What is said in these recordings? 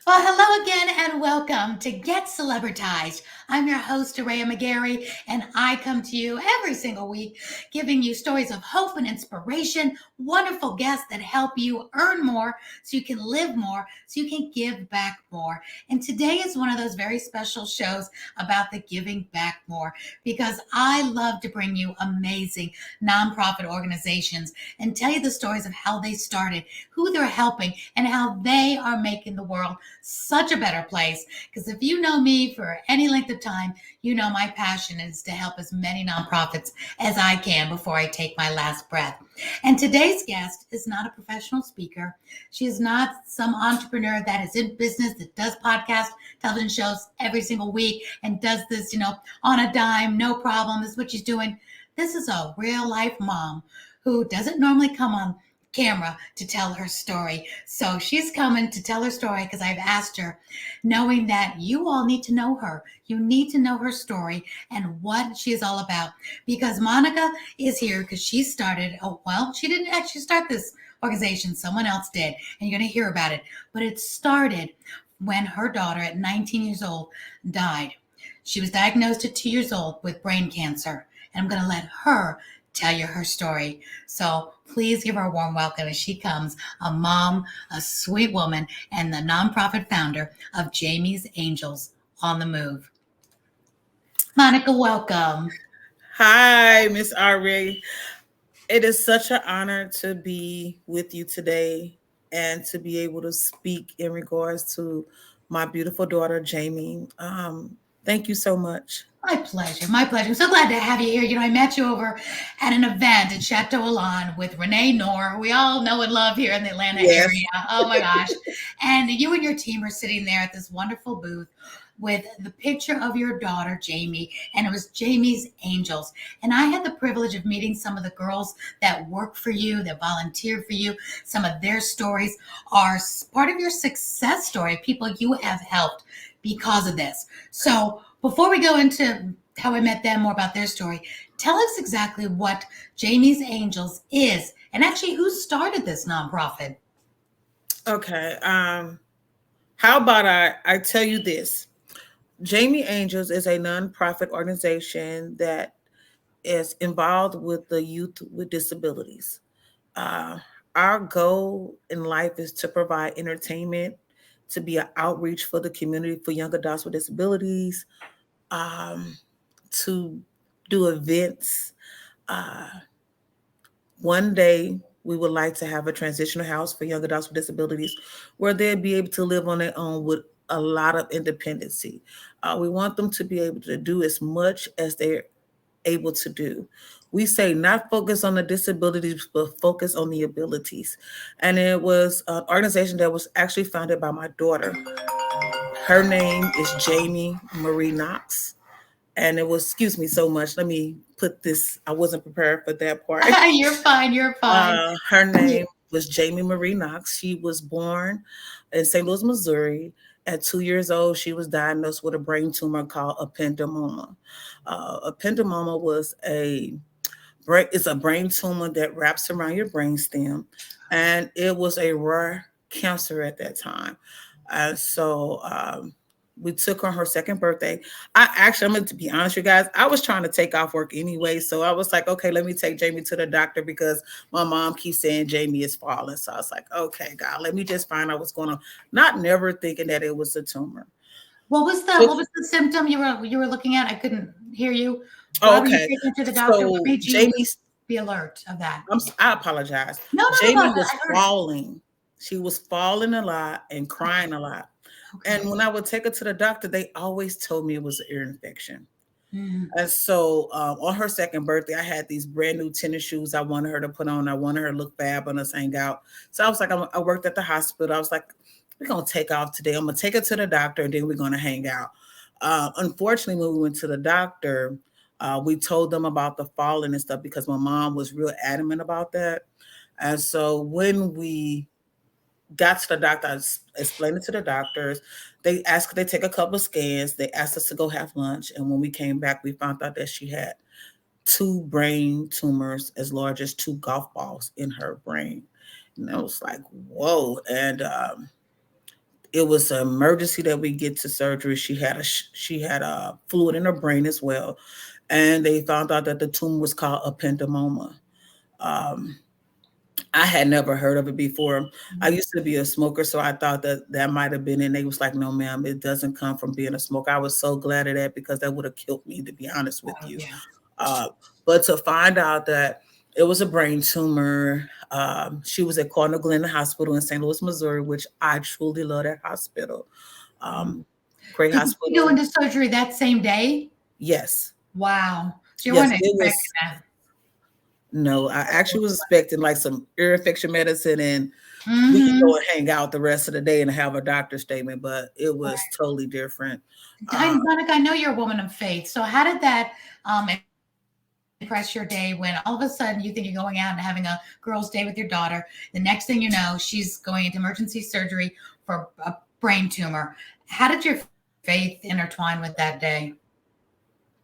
Well, hello again and welcome to Get Celebritized. I'm your host, Aurea McGarry, and I come to you every single week giving you stories of hope and inspiration, wonderful guests that help you earn more so you can live more, so you can give back more. And today is one of those very special shows about the giving back more because I love to bring you amazing nonprofit organizations and tell you the stories of how they started, who they're helping, and how they are making the world such a better place. Because if you know me for any length of time, you know my passion is to help as many nonprofits as I can before I take my last breath. And today's guest is not a professional speaker. She is not some entrepreneur that is in business that does podcast television shows every single week and does this, on a dime, no problem. This is what she's doing. This is a real life mom who doesn't normally come on camera to tell her story. So she's coming to tell her story because I've asked her, knowing that you all need to know her. You need to know her story and what she is all about. Because Monica is here because she started, she didn't actually start this organization. Someone else did. And you're going to hear about it. But it started when her daughter at 19 years old died. She was diagnosed at 2 years old with brain cancer. And I'm going to let her tell you her story. So please give her a warm welcome as she comes, a mom, a sweet woman, and the nonprofit founder of Jamie's Angels on the Move. Monica, welcome. Hi, Miss Aurea. It is such an honor to be with you today and to be able to speak in regards to my beautiful daughter, Jamie. Thank you so much. My pleasure. My pleasure. I'm so glad to have you here. I met you over at an event at Chateau Elan with Renee Noor, who we all know and love here in the Atlanta area. Yes. Oh my gosh. And you and your team are sitting there at this wonderful booth with the picture of your daughter, Jamie, and it was Jamie's Angels. And I had the privilege of meeting some of the girls that work for you, that volunteer for you. Some of their stories are part of your success story, people you have helped because of this. So before we go into how I met them, more about their story, tell us exactly what Jamie's Angels is and actually who started this nonprofit. Okay. How about I tell you this? Jamie Angels is a nonprofit organization that is involved with the youth with disabilities. Uh, our goal in life is to provide entertainment, to be an outreach for the community for young adults with disabilities, um, to do events. Uh, One day, we would like to have a transitional house for young adults with disabilities where they'll be able to live on their own with a lot of independency. We want them to be able to do as much as they're able to do. We say not focus on the disabilities, but focus on the abilities. And it was an organization that was actually founded by my daughter. Her name is Jamie Marie Knox. And it was, excuse me so much. Let me put this, I wasn't prepared for that part. You're fine. You're fine. Her name was Jamie Marie Knox. She was born in St. Louis, Missouri. At 2 years old, she was diagnosed with a brain tumor called ependymoma. Ependymoma it's a brain tumor that wraps around your brainstem, and it was a rare cancer at that time. And so we took her second birthday. I'm going to be honest, you guys, I was trying to take off work anyway. So I was like, okay, let me take Jamie to the doctor because my mom keeps saying Jamie is falling. So I was like, okay, God, let me just find out what's going on. Not never thinking that it was a tumor. What was the symptom you were looking at? I couldn't hear you. Why Oh, were you okay. taking to the doctor? What So made you Jamie's, be alert of that? I apologize. No, no, no, Jamie no. was I heard it. falling. She was falling a lot and Okay. crying a lot. Okay. And when I would take her to the doctor, they always told me it was an ear infection. Mm. And so on her second birthday, I had these brand new tennis shoes I wanted her to put on. I wanted her to look fab and us hang out. So I was like, I worked at the hospital. I was like, we're going to take off today. I'm going to take her to the doctor and then we're going to hang out. Unfortunately, when we went to the doctor, we told them about the falling and stuff because my mom was real adamant about that. And so when we got to the doctor, I explained it to the doctors. They take a couple of scans. They asked us to go have lunch. And when we came back, we found out that she had two brain tumors as large as two golf balls in her brain. And I was like, whoa. And it was an emergency that we get to surgery. She had a fluid in her brain as well, and they found out that the tumor was called a ependymoma. Um, I had never heard of it before. I Mhm. used to be a smoker, so I thought that that might have been. And they was like, "No, ma'am, it doesn't come from being a smoker." I was so glad of that because that would have killed me, to be honest with Oh, you. yeah. Uh, but to find out that it was a brain tumor, she was at Cardinal Glen Hospital in St. Louis, Missouri, which I truly love that hospital. Um, Mm. Great Did you go hospital. into surgery that same day? Yes, Wow. So you yes, weren't it expecting was. that. No, I actually was expecting like some ear infection medicine and we could Mm-hmm. go and hang out the rest of the day and have a doctor statement, but it was totally different. Uh, Monica, I know you're a woman of faith. So how did that impress your day when all of a sudden you think you're going out and having a girls' day with your daughter? The next thing you know, she's going into emergency surgery for a brain tumor. How did your faith intertwine with that day?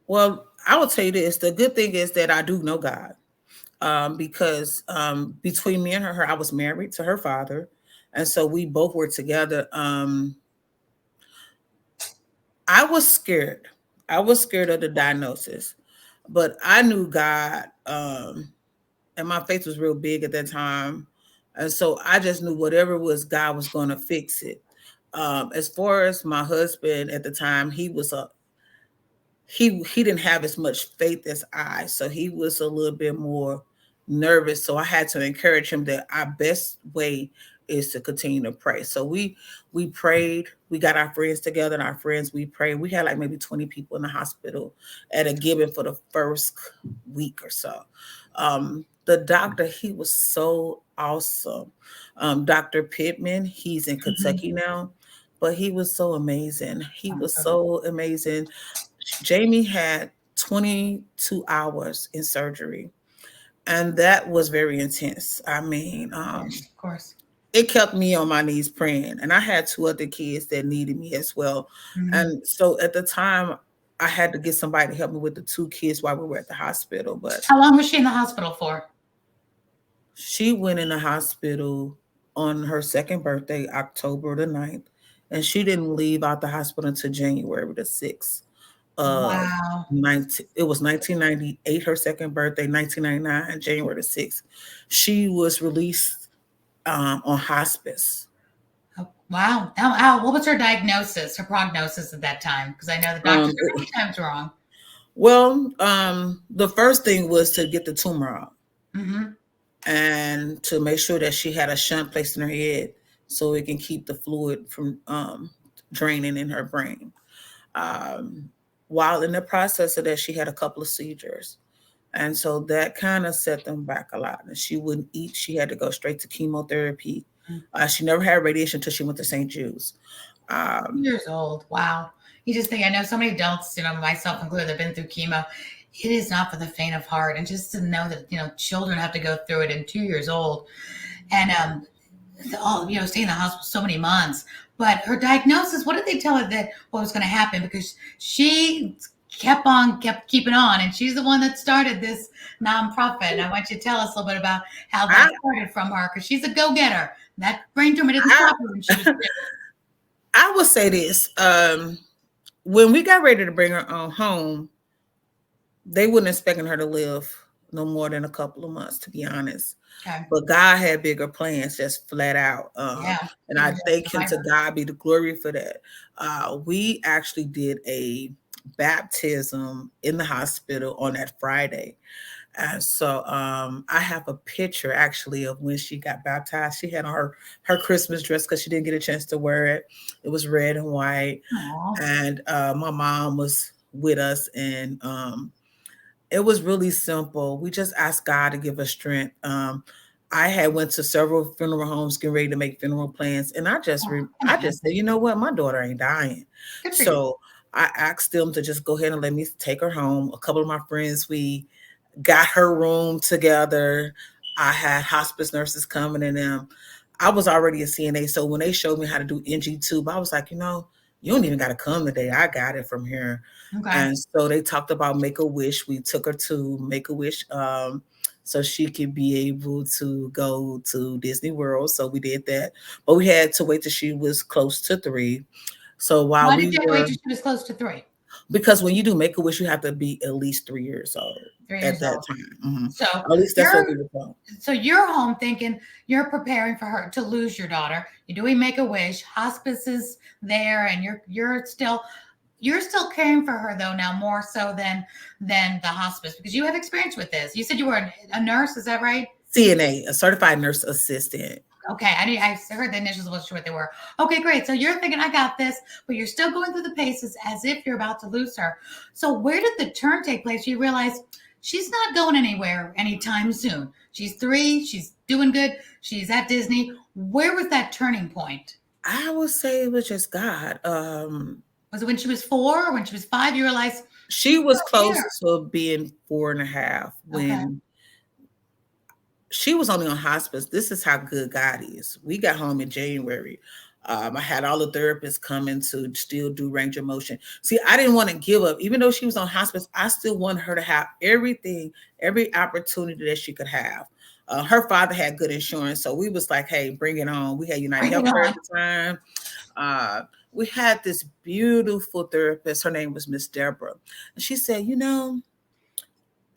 well, I will tell you this: the good thing is that I do know God, because between me and her, I was married to her father, and so we both were together. I was scared. I was scared of the diagnosis, but I knew God. And my faith was real big at that time, and so I just knew whatever was God was going to fix it. As far as my husband at the time, he didn't have as much faith as I, so he was a little bit more nervous. So I had to encourage him that our best way is to continue to pray. So we prayed. We got our friends together, and our friends we prayed. We had like maybe 20 people in the hospital at a given for the first week or so. The doctor, he was so awesome. Dr. Pittman, he's in Mhm. Kentucky now, but he was so amazing. He was Wonderful. so amazing. Jamie had 22 hours in surgery, and that was very intense. I mean, Of course. it kept me on my knees praying, and I had two other kids that needed me as well. Mhm. And so at the time, I had to get somebody to help me with the two kids while we were at the hospital. But How long was she in the hospital for? she went in the hospital on her second birthday, October the 9th, and she didn't leave out the hospital until January the 6th. Of Wow. 19, it was 1998, her second birthday, 1999, January the 6th. She was released on hospice. Oh, wow. What was her diagnosis, her prognosis at that time? Because I know the doctors are It, many times wrong. well, the first thing was to get the tumor out Hmm. and to make sure that she had a shunt placed in her head so it can keep the fluid from draining in her brain. Um, while in the process of that, she had a couple of seizures. And so that kind of set them back a lot. And she wouldn't eat. She had to go straight to chemotherapy. She never had radiation until she went to St. Jude's. Um, 2 years old. Wow. You just think, I know so many adults, myself included, have been through chemo. It is not for the faint of heart. And just to know that, children have to go through it, and 2 years old. And, stay in the hospital so many months. But her diagnosis, what did they tell her that what was going to happen? Because she kept keeping on, and she's the one that started this nonprofit. And I want you to tell us a little bit about how that I, started from her, because she's a go-getter. That brain tumor didn't I, stop her when she was I would say this. When we got ready to bring her on home, they wouldn't expecting her to live no more than a couple of months, to be honest. okay. But God had bigger plans, just flat out. Yeah. And He I was able thank to Him, find to her. God be the glory for that. We actually did a baptism in the hospital on that Friday. And so I have a picture actually of when she got baptized. She had on her Christmas dress because she didn't get a chance to wear it. It was red and white. Aw. And my mom was with us, and it was really simple. We just asked God to give us strength. I had went to several funeral homes getting ready to make funeral plans, and Oh, I can just said, you know what, my daughter ain't dying. good for you. So I asked them to just go ahead and let me take her home. A couple of my friends, we got her room together. I had hospice nurses coming in them. I was already a CNA, so when they showed me how to do NG tube, I was like, you don't even got to come today. I got it from here. Okay. And so they talked about Make a Wish. We took her to Make a Wish so she could be able to go to Disney World. So we did that, but we had to wait till she was close to 3. So while Why did we you wait were, till she was close to 3? because when you do Make a Wish, you have to be at least 3 years old 3 at years that old. time. Mhm. So At least that's what you're we were told. so you're home thinking you're preparing for her to lose your daughter. You're doing Make a Wish. Hospice is there, and you're still caring for her though now more so than the hospice because you have experience with this. You said you were a nurse. Is that right? CNA, a certified nurse assistant. Okay, I heard the initials, wasn't sure what they were. Okay, great. So you're thinking, I got this, but you're still going through the paces as if you're about to lose her. So where did the turn take place? You realize she's not going anywhere anytime soon. She's 3, she's doing good, she's at Disney. Where was that turning point? I would say it was just God. Was it when she was 4 or when she was 5? You realized, She was close here. to being 4.5 Okay. when she was only on hospice. This is how good God is. We got home in January. I had all the therapists coming to still do range of motion. See, I didn't want to give up. Even though she was on hospice, I still wanted her to have everything, every opportunity that she could have. Her father had good insurance. So we was like, hey, bring it on. We had United Bring it Healthcare on. at the time. We had this beautiful therapist. Her name was Miss Deborah. And she said,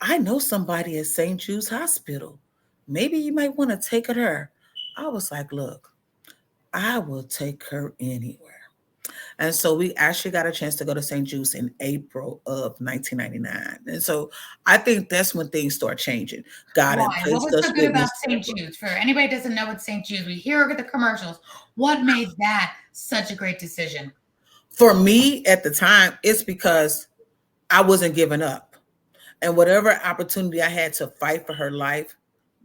I know somebody at St. Jude's Hospital. Maybe you might want to take her there. I was like, look, I will take her anywhere. And so we actually got a chance to go to St. Jude's in April of 1999. And so I think that's when things start changing. God had Why? What placed was us so good with about Miss St. Deborah. Jude's? For anybody who doesn't know what St. Jude's, we hear the commercials. What made that such a great decision? For me at the time, it's because I wasn't giving up. And whatever opportunity I had to fight for her life,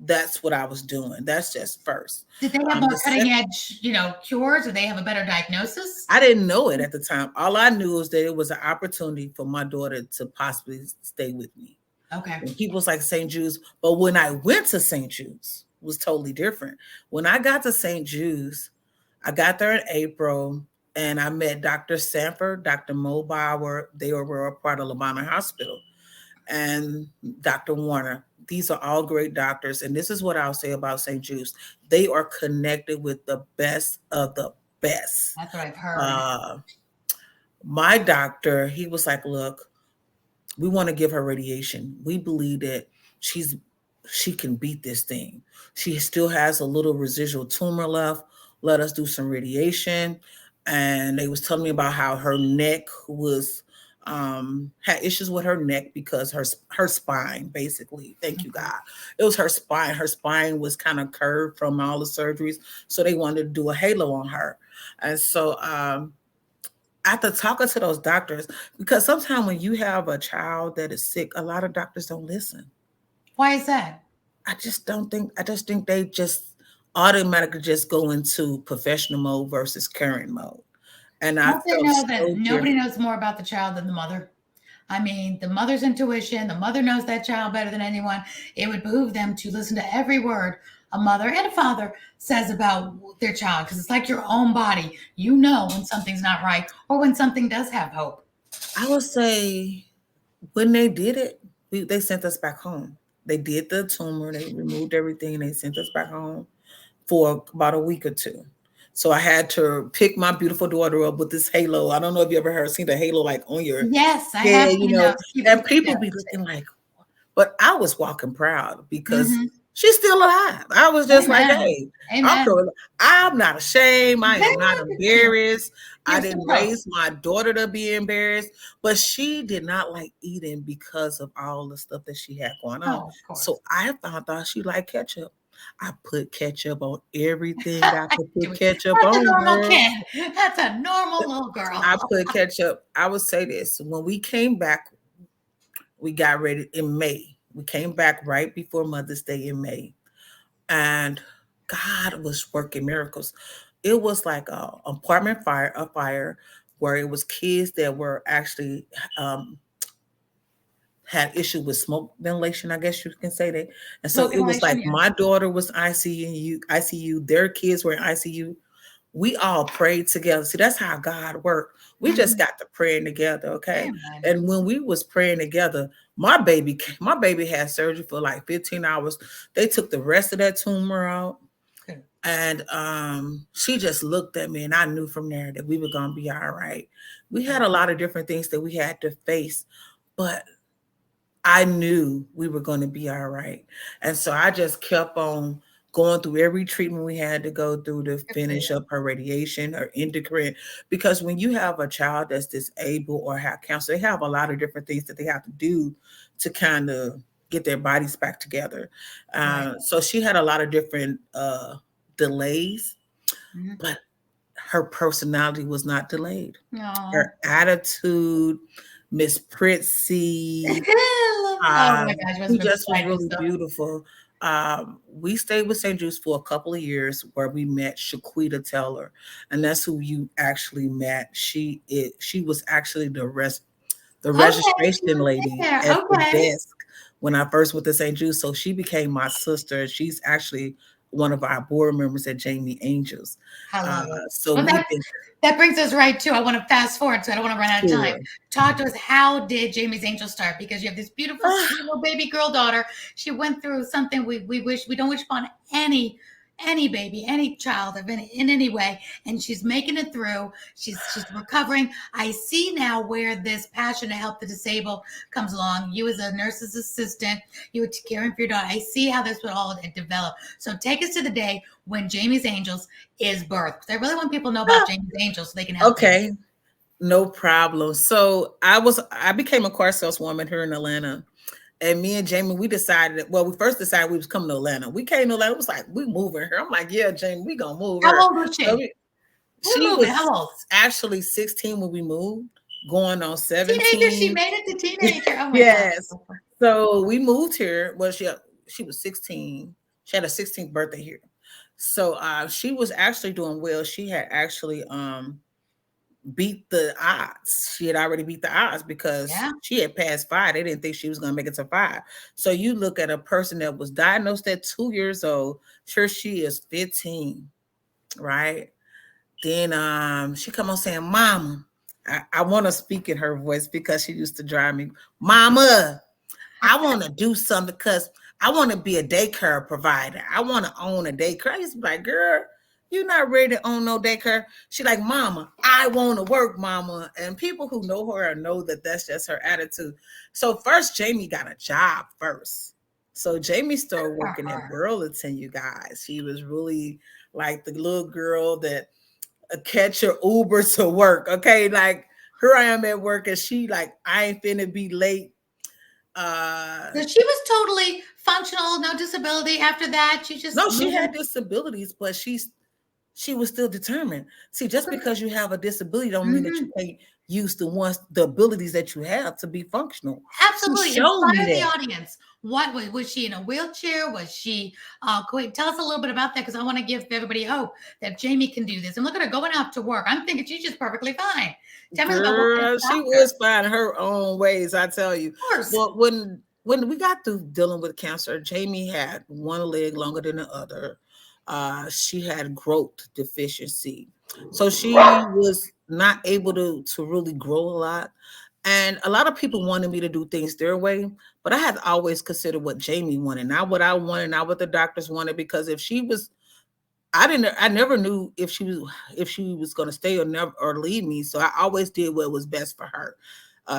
that's what I was doing. That's just first. Did they have more The cutting second, edge, cures? Or they have a better diagnosis? I didn't know it at the time. All I knew was that it was an opportunity for my daughter to possibly stay with me. Okay. And people was like St. Jude's, but when I went to St. Jude's, it was totally different. When I got to St. Jude's, I got there in April and I met Dr. Sanford, Dr. Mulbauer. They were a part of Labana Hospital, and Dr. Warner. These are all great doctors. And this is what I'll say about St. Jude's. They are connected with the best of the best. That's what I've heard. Uh, my doctor, he was like, look, we want to give her radiation. We believe that she can beat this thing. She still has a little residual tumor left. Let us do some radiation. And they was telling me about how her neck was had issues with her neck because her spine, basically. Thank you, God. It was her spine. Her spine was kind of curved from all the surgeries. So they wanted to do a halo on her. And so after talking to those doctors, because sometimes when you have a child that is sick, a lot of doctors don't listen. Why is that? I just think they just automatically just go into professional mode versus caring mode. And I Don't they felt know that so nobody different. knows more about the child than the mother? I mean, the mother's intuition, the mother knows that child better than anyone. It would behoove them to listen to every word a mother and a father says about their child because it's like your own body. You know when something's not right or when something does have hope. I would say when they did it, they sent us back home. They did the tumor, they removed everything, and they sent us back home for about a week or two. So I had to pick my beautiful daughter up with this halo. I don't know if you ever heard seen the halo like on your Yes, I head, have seen those. and people be looking like, but I was walking proud because Mm-hmm. she's still alive. I was just like, Amen. hey, Amen. I'm not ashamed. I am not Good for you. embarrassed. I You're so didn't proud. raise my daughter to be embarrassed, but she did not like eating because of all the stuff that she had going on. Oh, of course. So I found out she liked ketchup. I put ketchup on everything I could Do put it. ketchup That's a on, normal girl. kid. That's a normal little girl. I put ketchup. I would say this when we came back, we got ready in May. We came back right before Mother's Day in May, and God was working miracles. It was like a apartment fire, a fire where it was kids that were actually um, had issue with smoke ventilation. I guess you can say that. And so Smoke it was like inhalation, yeah. my daughter was ICU. Their kids were in ICU. we all prayed together. See, that's how God worked. We just Mhm. got to praying together, okay? Amen. And when we was praying together, my baby had surgery for like 15 hours. They took the rest of that tumor out. Good. And she just looked at me, and I knew from there that we were gonna be all right. We had a lot of different things that we had to face, but I knew we were going to be all right. And so I just kept on going through every treatment we had to go through to Good for finish you. up her radiation, her endocrine. Because when you have a child that's disabled or have cancer, they have a lot of different things that they have to do to kind of get their bodies back together. Right. So she had a lot of different delays, Mhm. but her personality was not delayed. Aw. Her attitude, Miss Pritzy, Oh my gosh, must he have been just was beside really yourself. beautiful. We stayed with St. Jude's for a couple of years where we met Shaquita Taylor, and that's who you actually met. She was actually the Okay, she registration was lady there. at the Okay. desk when I first went to St. Jude's. So she became my sister. She's actually one of our board members at Jamie Angels. I love it. So Well, we've been that brings us right to, I want to fast forward, so I don't want to run out of time. sure. Talk to us. How did Jamie's Angel start? Because you have this beautiful, sweet little baby girl daughter. She went through something we don't wish upon any baby, any child of in any way, and she's making it through. She's recovering. I see now where this passion to help the disabled comes along. You as a nurse's assistant, you were caring for your daughter. I see how this would all develop. So take us to the day when Jamie's Angels is birthed. I really want people to know about Jamie's Angels so they can help you. Okay, no problem. So I became a car saleswoman here in Atlanta. And me and Jamie, we decided that, well, we first decided we was coming to Atlanta. We came to Atlanta, it was like, we moving here. I'm like, yeah, Jamie, we gonna move How her. old was So she? We're she moving. was How old? actually 16 when we moved, going on Teenager. She 17. made it to teenager. Oh my gosh. Yes. So we moved here. Well, she was 16. She had a 16th birthday here. So she was actually doing well. She had actually beat the odds. She had already beat the odds because Yeah. she had passed 5. They didn't think she was going to make it to 5. So you look at a person that was diagnosed at 2 years old. Sure, she is 15, right? Then she come on saying, "Mama," I want to speak in her voice because she used to drive me, "Mama, I want to do something because I want to be a daycare provider. I want to own a daycare." I used to be like, "Girl, you're not ready to own no daycare." She like, "Mama, I want to work, Mama." And people who know her know that that's just her attitude. So first, Jamie got a job first. So Jamie started For working at her. Burlington, you guys. She was really like the little girl that catch her Uber to work. Okay, like here I am at work, and she like, I ain't finna be late. So she was totally functional, no disability. After that, she just No, she moving. had disabilities, but she was still determined. See, just because you have a disability don't mean that you Mhm. can't use the abilities that you have to be functional. She Absolutely. showed me Inspire the that. audience. What was she in a wheelchair? Was she quick? Tell us a little bit about that because I want to give everybody hope that Jamie can do this. And look at her going out to work. I'm thinking she's just perfectly fine. Tell me about what kind of Girl, she stopped her. was finding her own ways, I tell you. Of course. But when we got through dealing with cancer, Jamie had one leg longer than the other. She had growth deficiency. So she was not able to really grow a lot. And a lot of people wanted me to do things their way, but I had to always consider what Jamie wanted, not what I wanted, not what the doctors wanted. Because if she was I never knew if she was going to stay or never or leave me. So I always did what was best for her.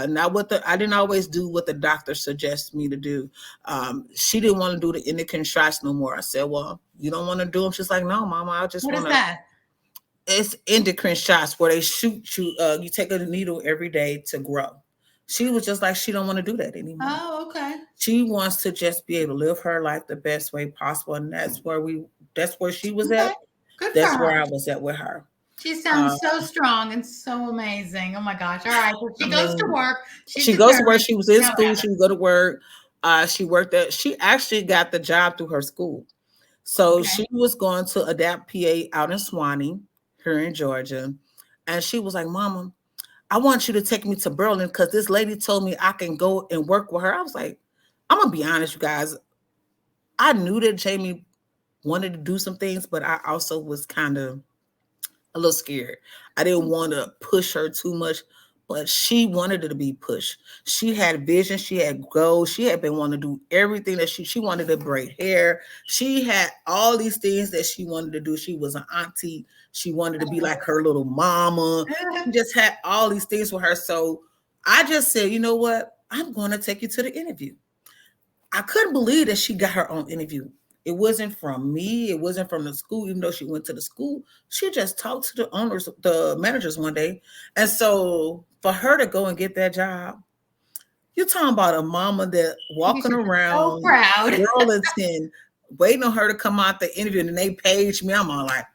Not what I didn't always do what the doctor suggested me to do. She didn't want to do the endocrine shots no more. I said, "Well, you don't want to do them." She's like, "No, Mama, I just What is want to." that? It's endocrine shots where they shoot you. You take a needle every day to grow. She was just like, she don't want to do that anymore. Oh, okay. She wants to just be able to live her life the best way possible, and that's where she was Okay. at. Good for That's where her. I was at with her. She Uh, sounds so strong and so amazing. Oh my gosh. All right. So I she goes to mean, work. She's she goes to work. determined. She was in Now what school. She happened? would go to work. She worked at. She actually got the job through her school. So Okay. she was going to Adapt PA out in Swanee, here in Georgia, and she was like, "Mama, I want you to take me to Berlin because this lady told me I can go and work with her." I was like, "I'm gonna be honest, you guys. I knew that Jamie wanted to do some things, but I also was kind of a little scared. I didn't want to push her too much, but she wanted it to be pushed. She had vision, she had goals, she had been wanting to do everything that she wanted to braid hair. She had all these things that she wanted to do. She was an auntie. She wanted to be like her little mama. She just had all these things with her. So I just said, you know what? I'm going to take you to the interview. I couldn't believe that she got her own interview. It wasn't from me. It wasn't from the school, even though she went to the school. She just talked to the owners, the managers one day. And so for her to go and get that job, you're talking about a mama that You walking should be so around proud. Burlington, waiting on her to come out the interview, and they paged me. I'm all like,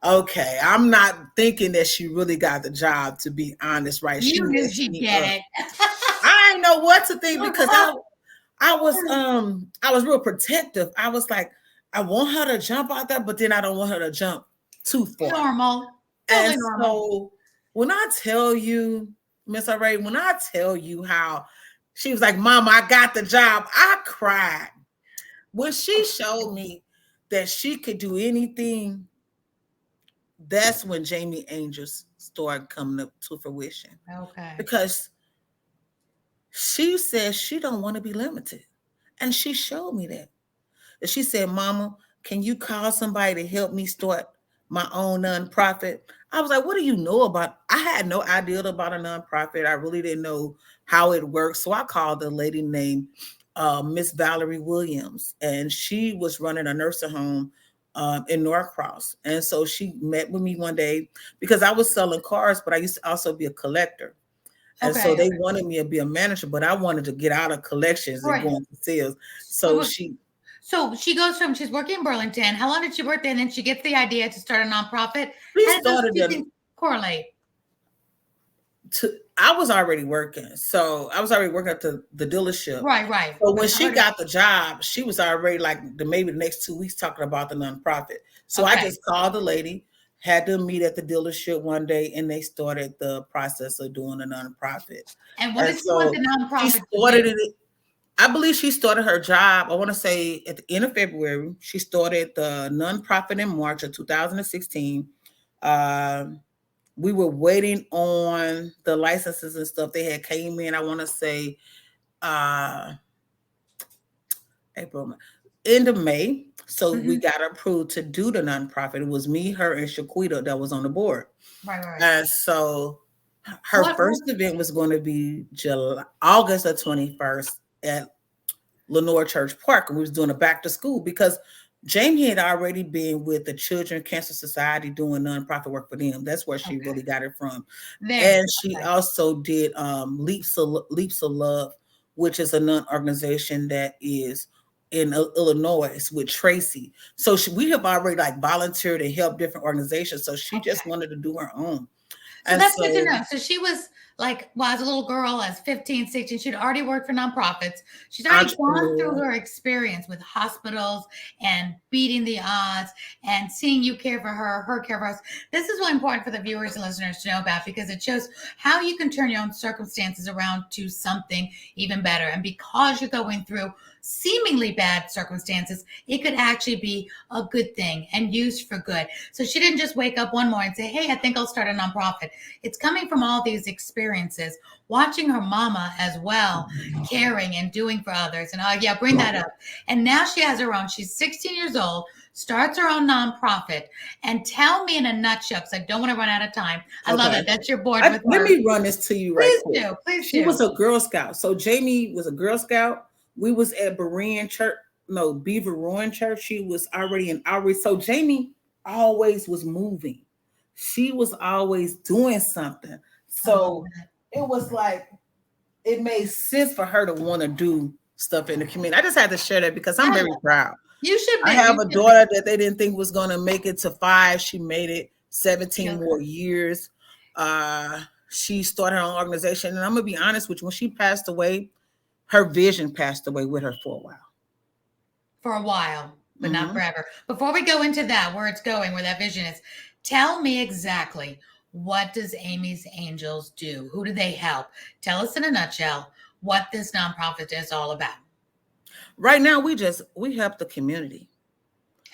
okay, I'm not thinking that she really got the job, to be honest, right? She You knew messed she'd me up. get it. I didn't know what to think because I was real protective. I was like, I want her to jump out there, but then I don't want her to jump too far. Normal. And Totally normal. so when I tell you, Miss Aurea, when I tell you how she was like, Mama, I got the job, I cried. When she showed me that she could do anything, that's when Jamie Angels started coming up to fruition. Okay. Because she says she don't want to be limited. And she showed me that. And she said, Mama, can you call somebody to help me start my own nonprofit? I was like, what do you know about? I had no idea about a nonprofit. I really didn't know how it works. So I called a lady named Miss Valerie Williams, and she was running a nursing home in Norcross. And so she met with me one day because I was selling cars, but I used to also be a collector. And so they wanted me to be a manager, but I wanted to get out of collections and go into sales. So she goes from, she's working in Burlington. How long did she work there? And then she gets the idea to start a nonprofit. How did those two things correlate? I was already working. So I was already working at the dealership. Right. So when she got the job, she was already like maybe the next 2 weeks talking about the nonprofit. So I just called the lady, had them meet at the dealership one day, and they started the process of doing a nonprofit. And what did she want the nonprofit she started it? I believe she started her job, I want to say at the end of February. She started the nonprofit in March of 2016. We were waiting on the licenses and stuff. They had came in, I want to say April, end of May. So we got approved to do the nonprofit. It was me, her, and Shaquita that was on the board. Right. And so her first event was going to be August the 21st at Lenore Church Park. And we was doing a back to school because Jamie had already been with the Children Cancer Society doing nonprofit work for them. That's where she really got it from. And she also did Leaps of Love, which is a non-organization that is in Illinois with Tracy. So we have already like volunteered and helped different organizations. So she just wanted to do her own. So that's good to know. So she was like, well, as a little girl, as 15, 16, she'd already worked for nonprofits. She's already gone through her experience with hospitals and beating the odds and seeing you care for her care for us. This is really important for the viewers and listeners to know about because it shows how you can turn your own circumstances around to something even better. And because you're going through seemingly bad circumstances, it could actually be a good thing and used for good. So she didn't just wake up one morning and say, hey, I think I'll start a nonprofit. It's coming from all these experiences, watching her mama as well, caring and doing for others. And bring that up. And now she has her own. She's 16 years old, starts her own nonprofit. And tell me in a nutshell, because I don't want to run out of time. I love it. That's your board with her. Let me run this to you right quick. Please do. She was a Girl Scout. So Jamie was a Girl Scout. We was at Beaver Ruin Church. She was already in outreach. So Jamie always was moving. She was always doing something. So it was like, it made sense for her to want to do stuff in the community. I just had to share that because I'm very proud. You should be. I have a daughter that they didn't think was going to make it to 5. She made it 17 more years. She started her own organization. And I'm going to be honest with you, when she passed away, her vision passed away with her for a while. For a while, but not forever. Before we go into that, where it's going, where that vision is, tell me exactly, what does Amy's Angels do? Who do they help? Tell us in a nutshell what this nonprofit is all about. Right now, we help the community.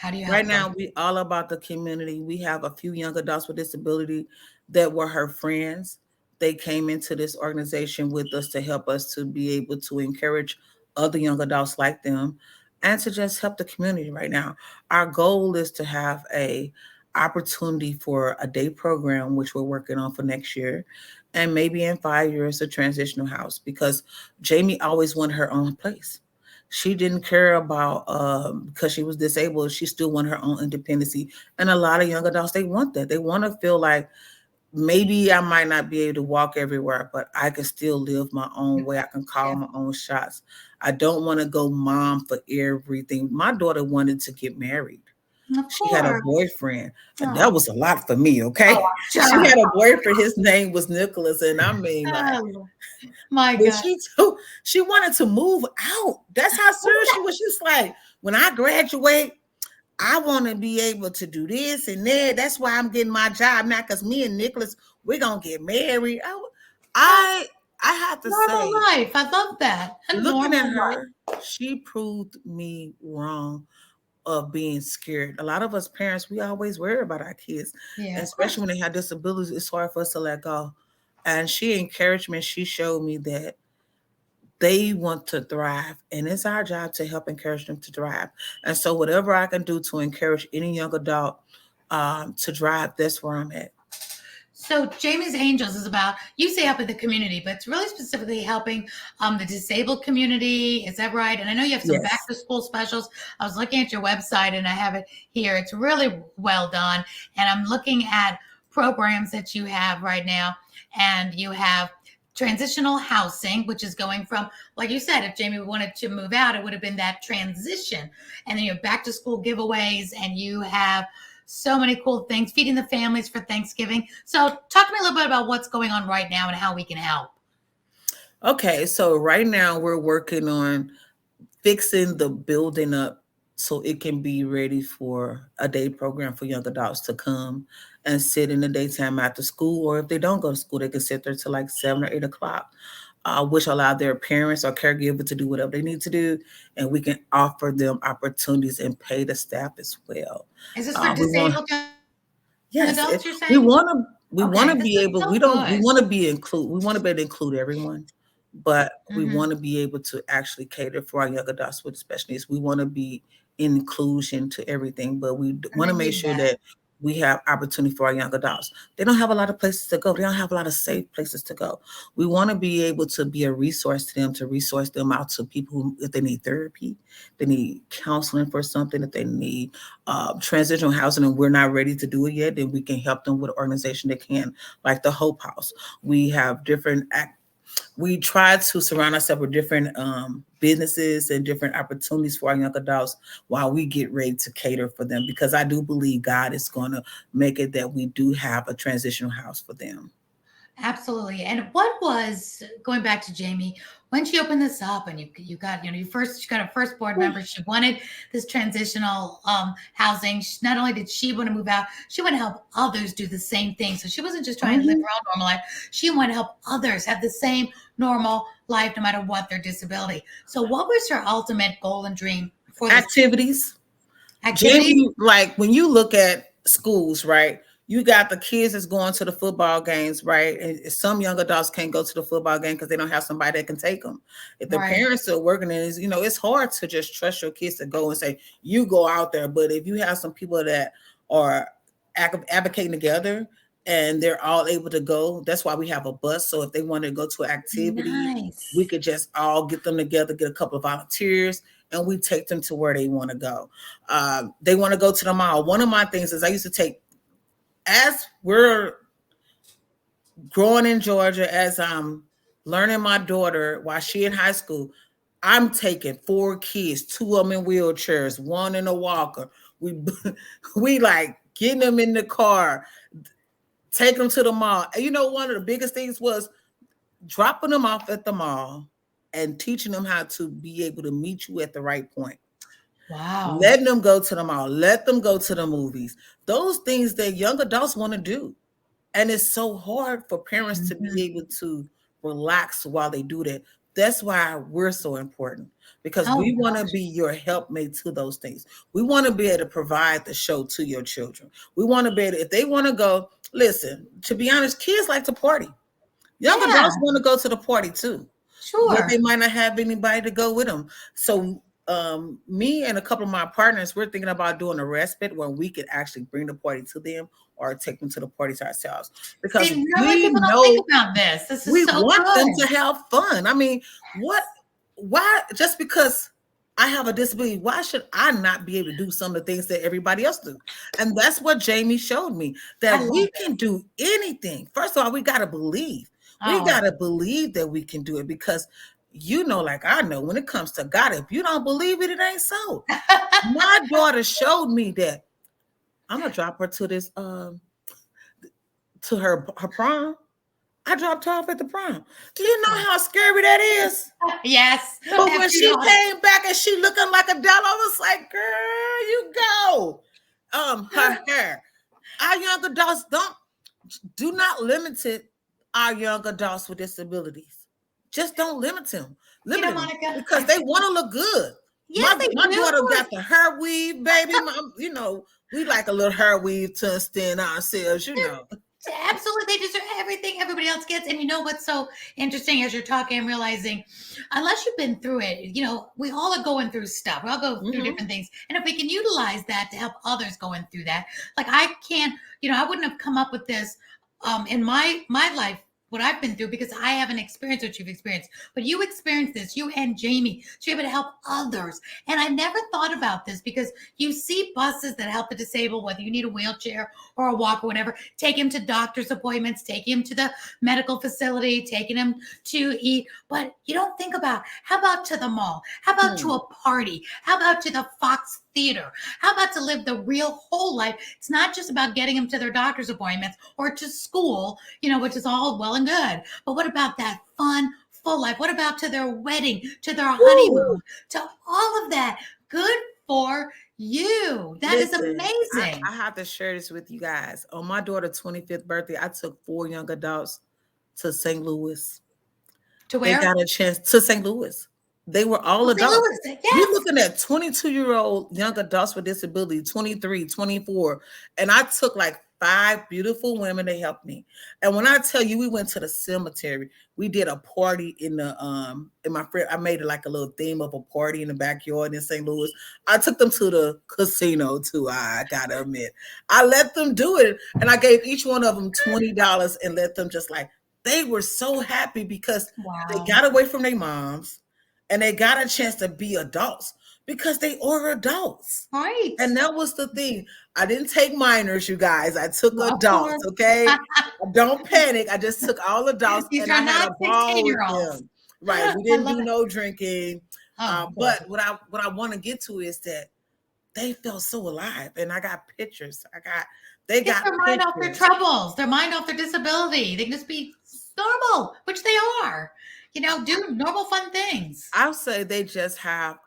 How do you Right help them? now, we all about the community. We have a few young adults with disability that were her friends. They came into this organization with us to help us to be able to encourage other young adults like them and to just help the community right now. Our goal is to have a opportunity for a day program, which we're working on for next year, and maybe in 5 years, a transitional house, because Jamie always wanted her own place. She didn't care about because she was disabled. She still wanted her own independency. And a lot of young adults, they want that. They want to feel like maybe I might not be able to walk everywhere, but I can still live my own way. I can call Yeah, my own shots. I don't want to go mom for everything. My daughter wanted to get married. of She had a course. boyfriend. And Oh, that was a lot for me, oh, okay? I'm She sure. had a boyfriend. His name was Nicholas. And I mean, like, Oh, my when God. she wanted to move out. That's how serious she was. She's like, when I graduate, I want to be able to do this and that. That's why I'm getting my job now, because me and Nicholas, we're gonna get married. Oh, I I have to normal say, life. I love that. A looking at normal life. her, she proved me wrong of being scared. A lot of us parents, we always worry about our kids, Yeah, of especially course. when they have disabilities. It's hard for us to let go. And she encouraged me. She showed me that they want to thrive, and it's our job to help encourage them to thrive. And so whatever I can do to encourage any young adult to drive, that's where I'm at. So Jamie's Angels is about, you say helping the community, but it's really specifically helping the disabled community. Is that right? And I know you have some back Yes. to school specials. I was looking at your website and I have it here. It's really well done. And I'm looking at programs that you have right now. And you have transitional housing, which is going from, like you said, if Jamie wanted to move out, it would have been that transition. And then you have back to school giveaways, and you have so many cool things, feeding the families for Thanksgiving. So, talk to me a little bit about what's going on right now and how we can help. Okay, so right now we're working on fixing the building up so it can be ready for a day program for young adults to come and sit in the daytime after school, or if they don't go to school, they can sit there till like 7 or 8 o'clock, which allow their parents or caregiver to do whatever they need to do, and we can offer them opportunities and pay the staff as well. Is this for We want disabled young Yes, adults, you're we saying? wanna Okay, this be is able, so we don't we good. wanna be include we wanna be able to include everyone, but we Hmm. wanna be able to actually cater for our young adults with special needs. We wanna be inclusion to everything, but we And wanna they make need sure that. that we have opportunity for our young adults. They don't have a lot of places to go. They don't have a lot of safe places to go. We wanna be able to be a resource to them, to resource them out to people who, if they need therapy, they need counseling for something, if they need transitional housing and we're not ready to do it yet, then we can help them with an organization that can, like the Hope House. We have we try to surround ourselves with different businesses and different opportunities for our young adults while we get ready to cater for them, because I do believe God is going to make it that we do have a transitional house for them. Absolutely. And what was, going back to Jamie, when she opened this up and you got, you first, she got her first board member, she wanted this transitional housing. Not only did she want to move out, she wanted to help others do the same thing. So she wasn't just trying to live Mhm. her own normal life. She wanted to help others have the same normal life no matter what their disability. So what was her ultimate goal and dream for this Activities. activity? Jamie, like when you look at schools, right? You got the kids that's going to the football games, right? And some young adults can't go to the football game because they don't have somebody that can take them. If the Right. parents are working, and it's hard to just trust your kids to go and say you go out there. But if you have some people that are advocating together and they're all able to go, that's why we have a bus. So if they want to go to an activity, we Nice. could just all get them together, get a couple of volunteers, and we take them to where they want to go. They want to go to the mall. One of my things is I used to take, as we're growing in Georgia, as I'm learning my daughter while she in high school, I'm taking 4 kids, 2 of them in wheelchairs, one in a walker. We we like getting them in the car, taking them to the mall. And one of the biggest things was dropping them off at the mall and teaching them how to be able to meet you at the right point. Wow. Letting them go to the mall, let them go to the movies. Those things that young adults want to do. And it's so hard for parents to be Mhm. able to relax while they do that. That's why we're so important, because Oh we want to gosh. be your helpmate to those things. We want to be able to provide the show to your children. We want to be able to, if they want to go, listen, to be honest, kids like to party. Young Yeah, adults want to go to the party too, but they sure. might not have anybody to go with them. So me and a couple of my partners, we're thinking about doing a respite where we could actually bring the party to them or take them to the parties ourselves, because See, normally we people don't think know about this. This is we so want them good. to have fun. I mean, what, why, just because I have a disability, why should I not be able to do some of the things that everybody else do? And that's what Jamie showed me, I that love we it. can do anything. First of all, we got to believe. We Oh, got to believe that we can do it, because like I know, when it comes to God, if you don't believe it, it ain't so. My daughter showed me that. I'm gonna drop her to this to her prom. I dropped her off at the prom. Do you know how scary that is? yes. But when After she you know, came back and she looking like a doll, I was like, girl, you go. Her hair. Our young adults do not limit it. Our young adults with disabilities. Just don't limit them Monica, because they want to look good. yes, they My do. daughter got the hair weave, baby. We like a little hair weave to stand ourselves. Absolutely, they deserve everything everybody else gets. And you know what's so interesting as you're talking, I'm realizing, unless you've been through it, we all are going through stuff. We all go through Mm-hmm. different things. And if we can utilize that to help others going through that, like I can't, I wouldn't have come up with this in my life, what I've been through, because I haven't experienced what you've experienced. But you experienced this, you and Jamie, so you're able to help others. And I never thought about this, because you see buses that help the disabled, whether you need a wheelchair or a walk or whatever, take him to doctor's appointments, take him to the medical facility, taking him to eat. But you don't think about, how about to the mall? How about to a party? How about to the Fox Theater? How about to live the real whole life? It's not just about getting them to their doctor's appointments or to school, which is all well and good. But what about that fun, full life? What about to their wedding, to their Woo! honeymoon, to all of that? Good for you. That is Listen, amazing. I have to share this with you guys. On my daughter's 25th birthday, I took 4 young adults to St. Louis. To They where? got a chance to St. Louis. They were all Oh, St. adults. Louis. You're Yes. looking at 22-year-old young adults with disability, 23, 24. And I took like 5 beautiful women to help me. And when I tell you, we went to the cemetery, we did a party in my friend. I made it like a little theme of a party in the backyard in St. Louis. I took them to the casino too. I gotta admit, I let them do it. And I gave each one of them $20 and let them just like, they were so happy because they Wow. got away from their moms and they got a chance to be adults because they are adults. Right. And that was the thing. I didn't take minors, you guys. I took Well, of adults, course. okay? Don't panic. I just took all adults These and I are had not a ball with 16-year-olds. them. Right. We I didn't love do it. no drinking. Oh, good. But what I want to get to is that they felt so alive. And I got pictures. They Get got their mind off their pictures. troubles, their mind off their disability. They can just be normal, which they are. Do normal fun things. I'll say they just have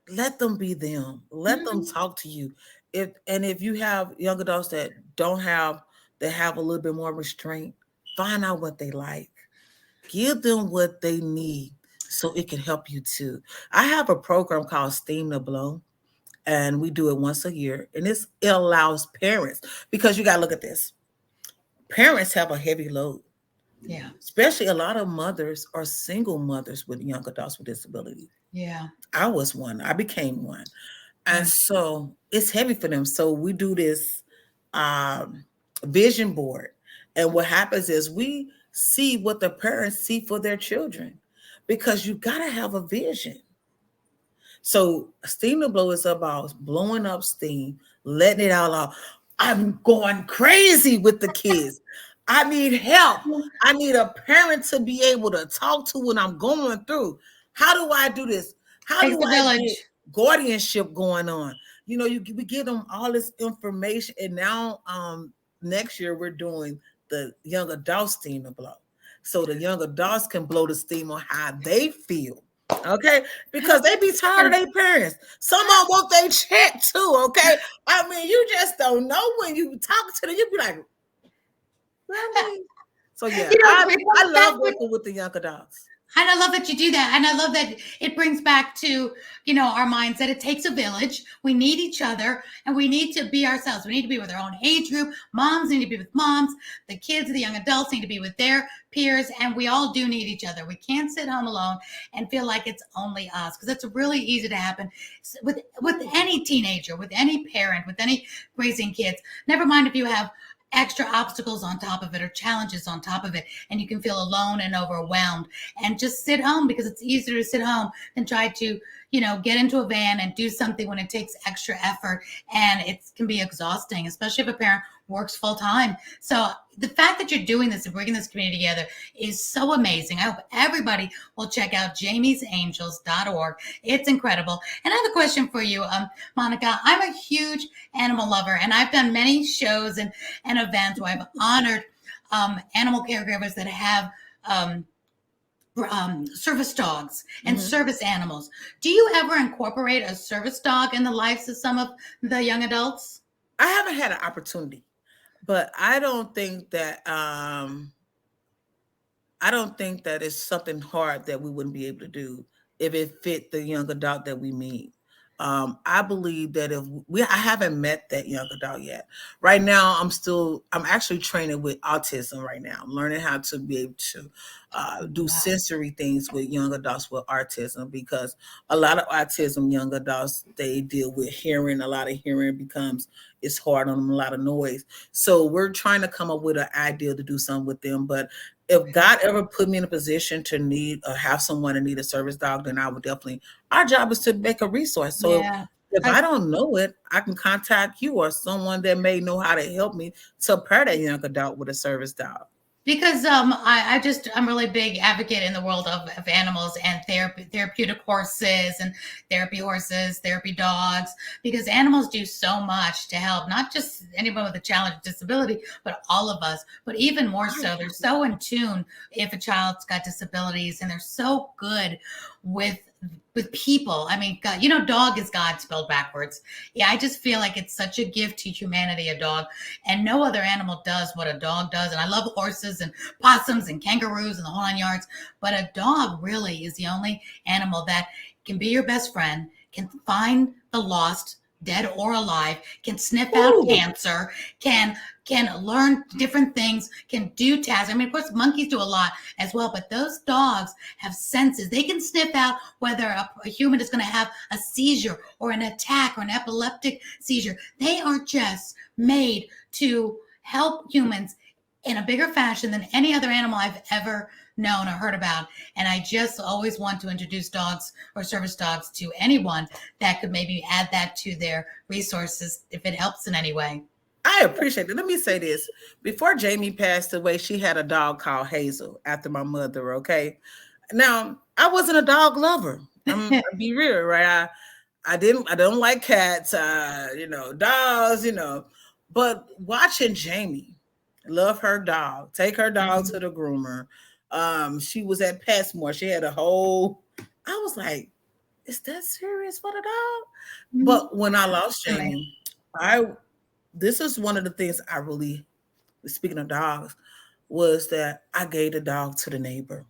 let them be them. Let them Mhm. talk to you. If you have young adults that have a little bit more restraint, find out what they like. Give them what they need so it can help you too. I have a program called Steam to Blow, and we do it once a year. And it allows parents, because you gotta look at this. Parents have a heavy load. Yeah. Especially a lot of mothers are single mothers with young adults with disability. Yeah. I was one. I became one. And Yeah. so it's heavy for them. So we do this um, vision board. And what happens is we see what the parents see for their children, because you got to have a vision. So steam to blow is about blowing up steam, letting it all out. I'm going crazy with the kids. I need help. I need a parent to be able to talk to when I'm going through. How do I do this? How Takes do the I get village. guardianship going on? We give them all this information, and now next year we're doing the young adult steam to blow, so the young adults can blow the steam on how they feel. Okay, because they be tired of their parents. Some of them want their check too. Okay, I mean, you just don't know when you talk to them. You be like, really? So yeah, It I comes back love with working with the young adults. And I love that you do that. And I love that it brings back to, our minds that it takes a village. We need each other and we need to be ourselves. We need to be with our own age group. Moms need to be with moms. The kids, the young adults need to be with their peers. And we all do need each other. We can't sit home alone and feel like it's only us, because it's really easy to happen with any teenager, with any parent, with any raising kids. Never mind if you have extra obstacles on top of it or challenges on top of it, and you can feel alone and overwhelmed and just sit home, because it's easier to sit home than try to get into a van and do something when it takes extra effort, and it can be exhausting, especially if a parent works full time. So the fact that you're doing this and bringing this community together is so amazing. I hope everybody will check out jamiesangels.org. It's incredible. And I have a question for you, Monica. I'm a huge animal lover, and I've done many shows and events where I've honored animal caregivers that have service dogs and service animals. Do you ever incorporate a service dog in the lives of some of the young adults? I haven't had an opportunity, but I don't think that it's something hard that we wouldn't be able to do if it fit the young adult that we meet. I believe that I haven't met that young adult yet. Right now, I'm actually training with autism right now. I'm learning how to be able to do sensory things with young adults with autism, because a lot of autism young adults, they deal with hearing. A lot of hearing it's hard on them, a lot of noise. So we're trying to come up with an idea to do something with them. But if God ever put me in a position to need or have someone to need a service dog, then I would definitely. Our job is to make a resource. So if I don't know it, I can contact you or someone that may know how to help me to pair that young adult with a service dog. Because I'm really big advocate in the world of animals and therapeutic horses and therapy dogs, because animals do so much to help not just anyone with a challenge or disability, but all of us. But even more so, they're so in tune if a child's got disabilities, and they're so good with people. I mean, God, dog is God spelled backwards. Yeah, I just feel like it's such a gift to humanity, a dog, and no other animal does what a dog does. And I love horses and possums and kangaroos and the whole 9 yards, but a dog really is the only animal that can be your best friend, can find the lost, dead or alive, can sniff out cancer, can learn different things, can do tasks. I mean, of course, monkeys do a lot as well, but those dogs have senses. They can sniff out whether a human is going to have a seizure or an attack or an epileptic seizure. They are just made to help humans in a bigger fashion than any other animal I've ever known or heard about. And I just always want to introduce dogs or service dogs to anyone that could maybe add that to their resources if it helps in any way. I appreciate it. Let me say this. Before Jamie passed away, she had a dog called Hazel after my mother, okay? Now, I wasn't a dog lover. I'll be real, right? I don't like cats, dogs, But watching Jamie love her dog, take her dog to the groomer. She was at PetSmart. She had I was like, is that serious for the dog? But when I lost Jamie, this is one of the things I really, speaking of dogs, was that I gave the dog to the neighbor.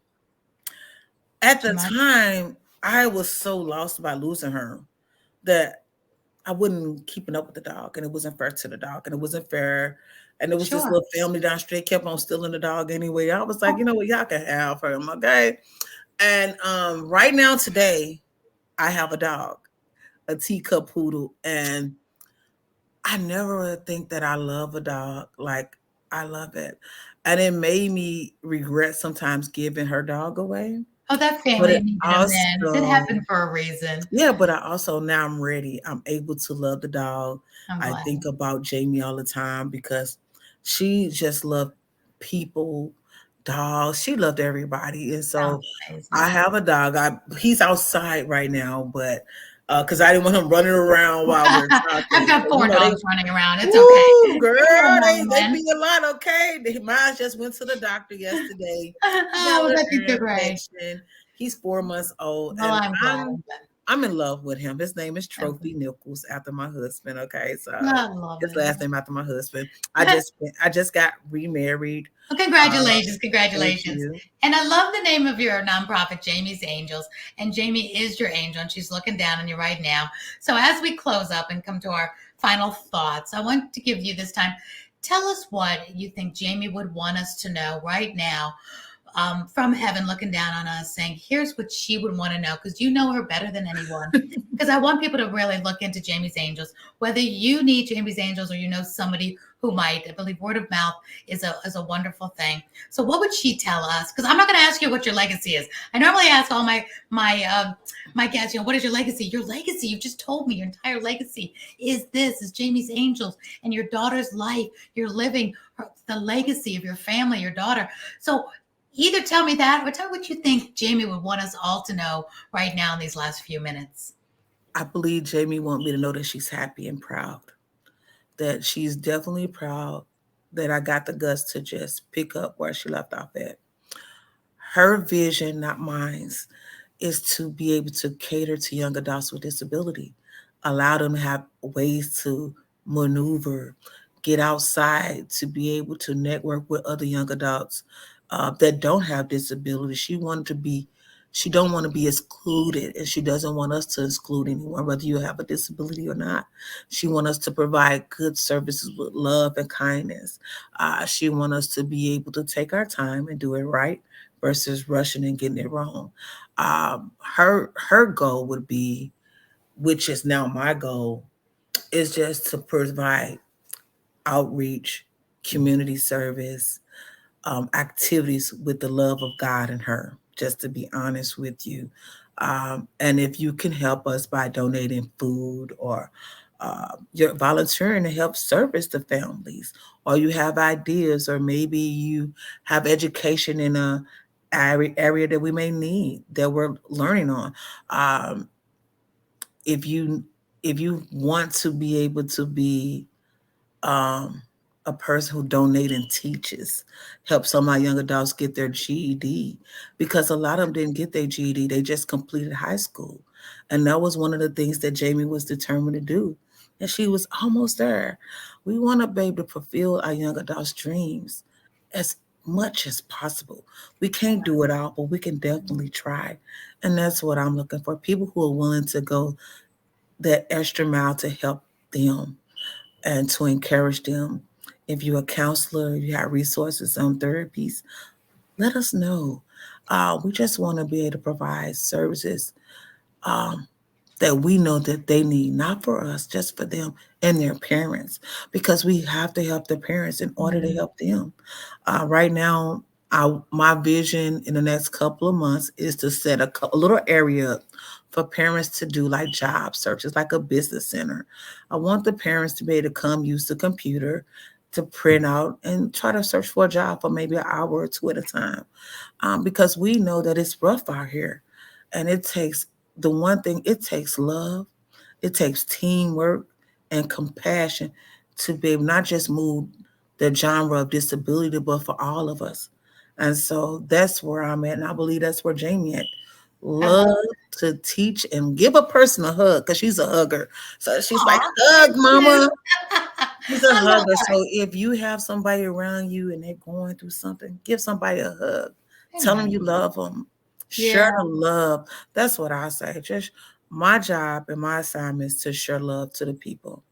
At the time, I was so lost by losing her that I wasn't keeping up with the dog, and it wasn't fair to the dog, and it wasn't fair. And it was this little family down the street kept on stealing the dog anyway. I was like, you know what, y'all can have her, okay? And right now, today, I have a dog, a teacup poodle, and I never think that I love a dog like I love it. And it made me regret sometimes giving her dog away. Oh, that family needed a man. It happened for a reason. Yeah, but I also, now I'm ready. I'm able to love the dog. I think about Jamie all the time because she just loved people, dogs. She loved everybody. And so I have a dog. He's outside right now, but because I didn't want him running around while we're talking. I've got 4 dogs running around. It's okay. Girl, they be a lot, okay? Mine just went to the doctor yesterday. Oh, that'd be great. He's 4 months old. Well, I'm glad. I'm in love with him. His name is Okay. Trophy Nichols, after my husband. Okay, so I love his it. last name after my husband. I just got remarried. Well, Uh, congratulations, thank congratulations. you. And I love the name of your nonprofit, Jamie's Angels. And Jamie is your angel, and she's looking down on you right now. So as we close up and come to our final thoughts, I want to give you this time. Tell us what you think Jamie would want us to know right now, from heaven looking down on us, saying, here's what she would want to know, because you know her better than anyone. Because I want people to really look into Jamie's Angels, whether you need Jamie's Angels or you know somebody who might. I believe word of mouth is a wonderful thing. So what would she tell us? Because I'm not going to ask you what your legacy is. I normally ask all my guests, what is your legacy? Your legacy, you just told me your entire legacy is Jamie's Angels and your daughter's life. You're living the legacy of your family, your daughter. So either tell me that or tell me what you think Jamie would want us all to know right now in these last few minutes. I believe Jamie want me to know that she's happy and proud. That she's definitely proud that I got the guts to just pick up where she left off at. Her vision, not mine, is to be able to cater to young adults with disability, allow them to have ways to maneuver, get outside, to be able to network with other young adults that don't have disabilities. She don't want to be excluded, and she doesn't want us to exclude anyone, whether you have a disability or not. She wants us to provide good services with love and kindness. She wants us to be able to take our time and do it right versus rushing and getting it wrong. Her goal would be, which is now my goal, is just to provide outreach, community service, activities with the love of God in her, just to be honest with you. And if you can help us by donating food or you're volunteering to help service the families, or you have ideas, or maybe you have education in a area that we may need that we're learning on. Um, if you want to be able to be um, a person who donates and teaches, help some of my young adults get their GED, because a lot of them didn't get their GED. They just completed high school. And that was one of the things that Jamie was determined to do. And she was almost there. We want to be able to fulfill our young adults' dreams as much as possible. We can't do it all, but we can definitely try. And that's what I'm looking for. People who are willing to go that extra mile to help them and to encourage them. If you're a counselor, you have resources on therapies, let us know. We just want to be able to provide services um, that we know that they need, not for us, just for them and their parents, because we have to help the parents in order to help them. Right now, my vision in the next couple of months is to set a little area up for parents to do like job searches, like a business center. I want the parents to be able to come use the computer to print out and try to search for a job for maybe an hour or two at a time, because we know that it's rough out here, and it takes the one thing, it takes love, it takes teamwork and compassion to be able not just move the genre of disability, but for all of us. And so that's where I'm at. And I believe that's where Jamie at. I love Love to teach and give a person a hug, because she's a hugger. So she's like, Aw, hug, thank mama. you. She's a I love hugger. that. So if you have somebody around you and they're going through something, give somebody a hug. Tell them Amen. you love them. Yeah. Share the love. That's what I say. Just my job and my assignment is to share love to the people.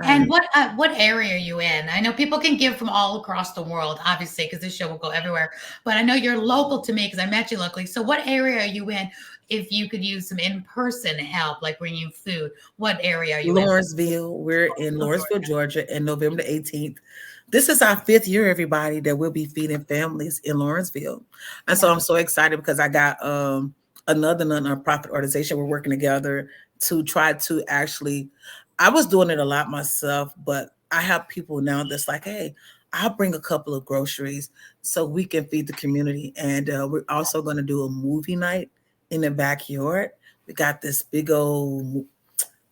And And what area are you in? I know people can give from all across the world, obviously, because this show will go everywhere. But I know you're local to me because I met you locally. So what area are you in? If you could use some in-person help, like bringing food, what area are you in? Lawrenceville, we're in Oh, Lawrenceville, Georgia, and November the 18th. This is our 5th year, everybody, that we'll be feeding families in Lawrenceville. And so Georgia. I'm so excited because I got another nonprofit organization. We're working together to try to actually, I was doing it a lot myself, but I have people now that's like, hey, I'll bring a couple of groceries so we can feed the community. And we're also going to do a movie night in the backyard. We got this big old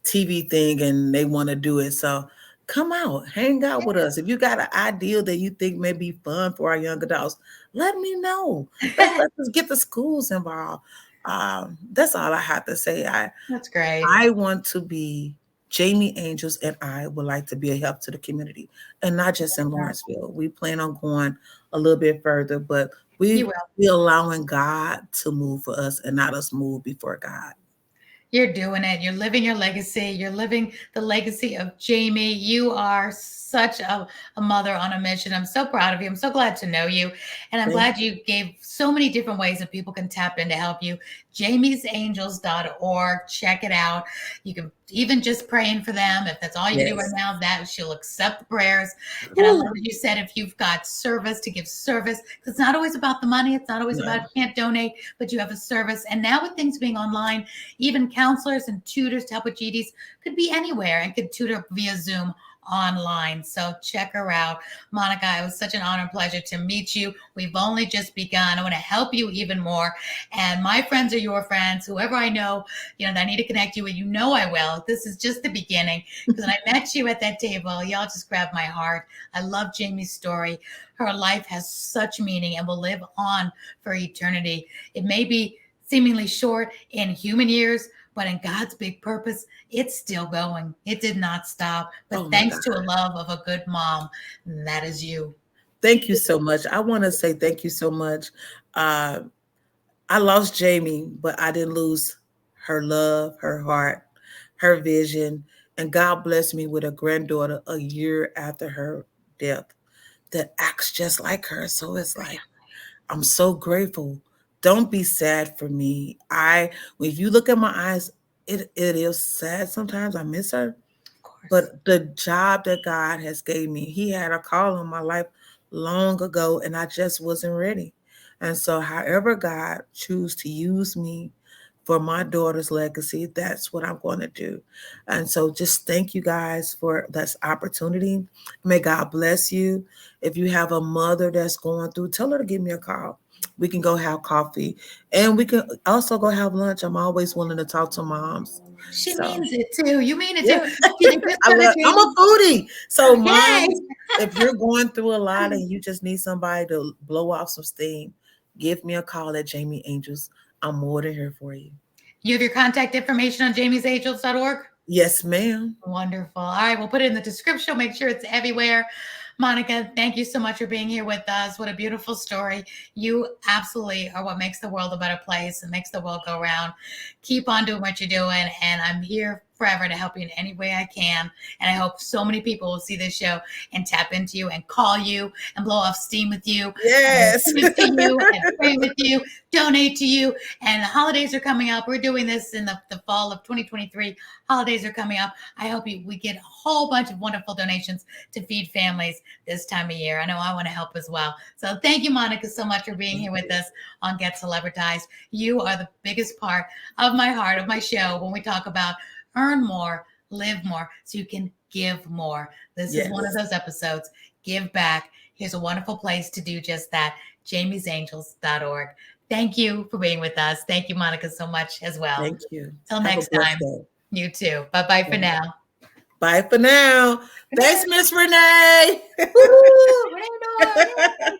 TV thing and they want to do it. So come out, hang out with us. If you got an idea that you think may be fun for our young adults, let me know. Let's get the schools involved. That's all I have to say. That's great. I want to be Jamie Angels, and I would like to be a help to the community, and not just in Lawrenceville. We plan on going a little bit further, but You we will. we allowing God to move for us, and not us move before God. You're doing it. You're living your legacy. You're living the legacy of Jamie. You are such a mother on a mission. I'm so proud of you. I'm so glad to know you. And I'm Thank glad you gave so many different ways that people can tap in to help you. jamiesangels.org. Check it out. You can even just praying for them. If that's all you can do right Yes. now, that she'll accept the prayers. And I love Woo. what you said, if you've got service, to give service. It's not always about the money. It's not always about, No. you can't donate, but you have a service. And now with things being online, even counselors and tutors to help with GDs could be anywhere and could tutor via Zoom online. So check her out. Monica, it was such an honor and pleasure to meet you. We've only just begun. I want to help you even more. And my friends are your friends. Whoever I know, that I need to connect you with, I will. This is just the beginning. Because when I met you at that table, y'all just grabbed my heart. I love Jamie's story. Her life has such meaning and will live on for eternity. It may be seemingly short in human years, but in God's big purpose, it's still going. It did not stop. But Oh my thanks God. to a love of a good mom, that is you. Thank you so much. I want to say thank you so much. Uh, I lost Jamie, but I didn't lose her love, her heart, her vision. And God blessed me with a granddaughter a year after her death that acts just like her. So it's like, I'm so grateful. Don't be sad for me. When you look at my eyes, it is sad sometimes. I miss her. Of course. But the job that God has gave me, He had a call on my life long ago, and I just wasn't ready. And so, however God choose to use me for my daughter's legacy, that's what I'm going to do. And so, just thank you guys for this opportunity. May God bless you. If you have a mother that's going through, tell her to give me a call. We can go have coffee, and we can also go have lunch. I'm always willing to talk to moms. She So. means it too. You mean it too. Yeah. They just started I'm a dating. foodie. So Okay. moms, if you're going through a lot and you just need somebody to blow off some steam, give me a call at Jamie Angels. I'm more than here for you. You have your contact information on jamiesangels.org? Yes, ma'am. Wonderful. All right, we'll put it in the description. Make sure it's everywhere. Monica, thank you so much for being here with us. What a beautiful story. You absolutely are what makes the world a better place and makes the world go round. Keep on doing what you're doing, and I'm here forever to help you in any way I can. And I hope so many people will see this show and tap into you and call you and blow off steam with you and Yes. speak to you and pray with you, donate to you. And the holidays are coming up. We're doing this in the fall of 2023. Holidays are coming up. I hope we get a whole bunch of wonderful donations to feed families this time of year. I know I want to help as well. So thank you, Monica, so much for being here with us on Get Celebritized. You are the biggest part of my heart, of my show, when we talk about earn more, live more, so you can give more. This is one of those episodes. Give back. Here's a wonderful place to do just that. jamiesangels.org. Thank you for being with us. Thank you, Monica, so much as well. Thank you. Till Have next a blessed time. day. You too. Bye-bye for now. Bye for now. Thanks, Miss Renee. Woo! Renee Noor.